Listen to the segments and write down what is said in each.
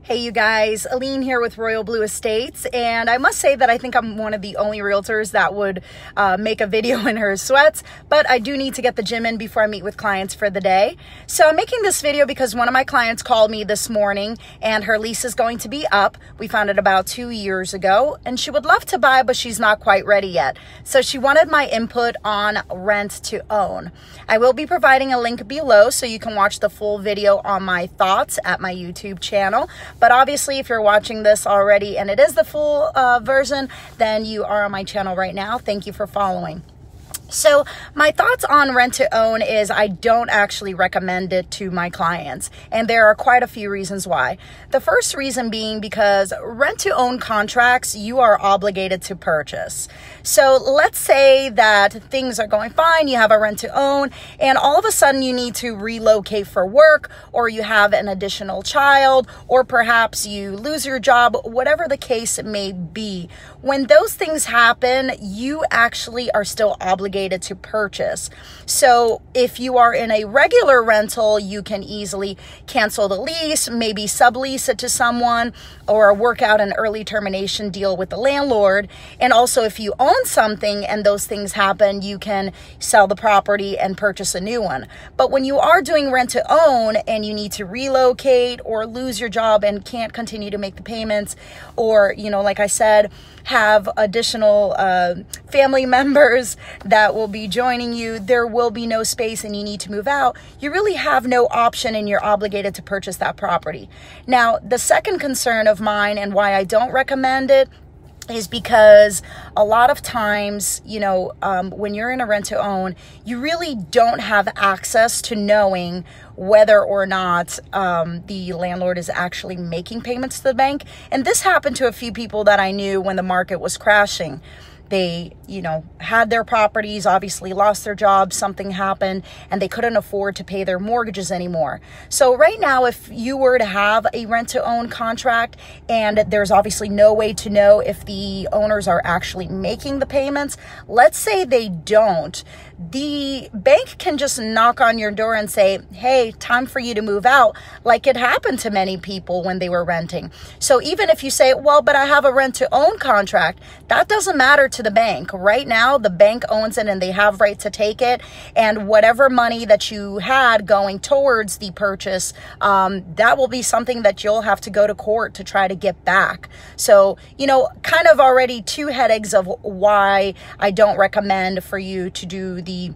Hey you guys, Aline here with Royal Blue Estates, and I must say that I think I'm one of the only realtors that would make a video in her sweats, but I do need to get the gym in before I meet with clients for the day. So I'm making this video because one of my clients called me this morning and her lease is going to be up. We found it about 2 years ago, and she would love to buy, but she's not quite ready yet. So she wanted my input on rent to own. I will be providing a link below so you can watch the full video on my thoughts at my YouTube channel. But obviously, if you're watching this already and it is the full version, then you are on my channel right now. Thank you for following. So my thoughts on rent to own is I don't actually recommend it to my clients. And there are quite a few reasons why. The first reason being because rent to own contracts, you are obligated to purchase. So let's say that things are going fine, you have a rent to own, and all of a sudden you need to relocate for work, or you have an additional child, or perhaps you lose your job, whatever the case may be. When those things happen, you actually are still obligated to purchase. So if you are in a regular rental, you can easily cancel the lease, maybe sublease it to someone, or work out an early termination deal with the landlord. And also if you own something and those things happen, you can sell the property and purchase a new one. But when you are doing rent to own and you need to relocate or lose your job and can't continue to make the payments, or, like I said, have additional family members that will be joining you, there will be no space and you need to move out, you really have no option and you're obligated to purchase that property. Now, the second concern of mine and why I don't recommend it is because a lot of times, when you're in a rent to own, you really don't have access to knowing whether or not the landlord is actually making payments to the bank. And this happened to a few people that I knew when the market was crashing. They, had their properties, obviously lost their jobs, something happened, and they couldn't afford to pay their mortgages anymore. So right now, if you were to have a rent-to-own contract and there's obviously no way to know if the owners are actually making the payments, let's say they don't, the bank can just knock on your door and say, hey, time for you to move out, like it happened to many people when they were renting. So even if you say, well, but I have a rent-to-own contract, that doesn't matter to the bank. Right now, the bank owns it and they have right to take it. And whatever money that you had going towards the purchase, that will be something that you'll have to go to court to try to get back. So, kind of already two headaches of why I don't recommend for you to do the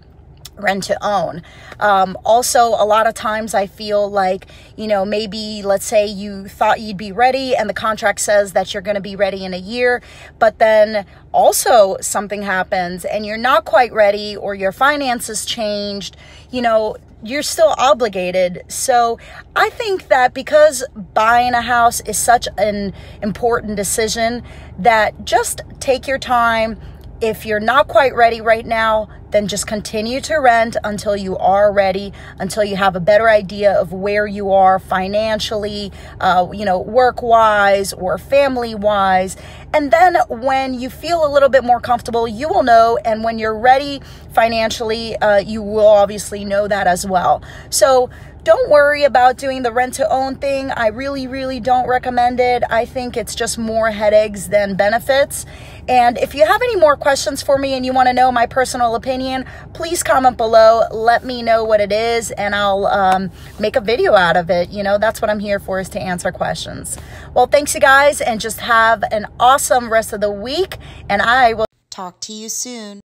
rent to own. Also, a lot of times I feel like, maybe let's say you thought you'd be ready and the contract says that you're going to be ready in a year, but then also something happens and you're not quite ready, or your finances changed, you're still obligated. So I think that because buying a house is such an important decision, that just take your time. If you're not quite ready right now, then just continue to rent until you are ready, until you have a better idea of where you are financially, work-wise or family-wise. And then when you feel a little bit more comfortable, you will know. And when you're ready financially, you will obviously know that as well. So don't worry about doing the rent to own thing. I really, really don't recommend it. I think it's just more headaches than benefits. And if you have any more questions for me and you want to know my personal opinion, please comment below. Let me know what it is and I'll make a video out of it. That's what I'm here for, is to answer questions. Well, thanks you guys, and just have an awesome rest of the week, and I will talk to you soon.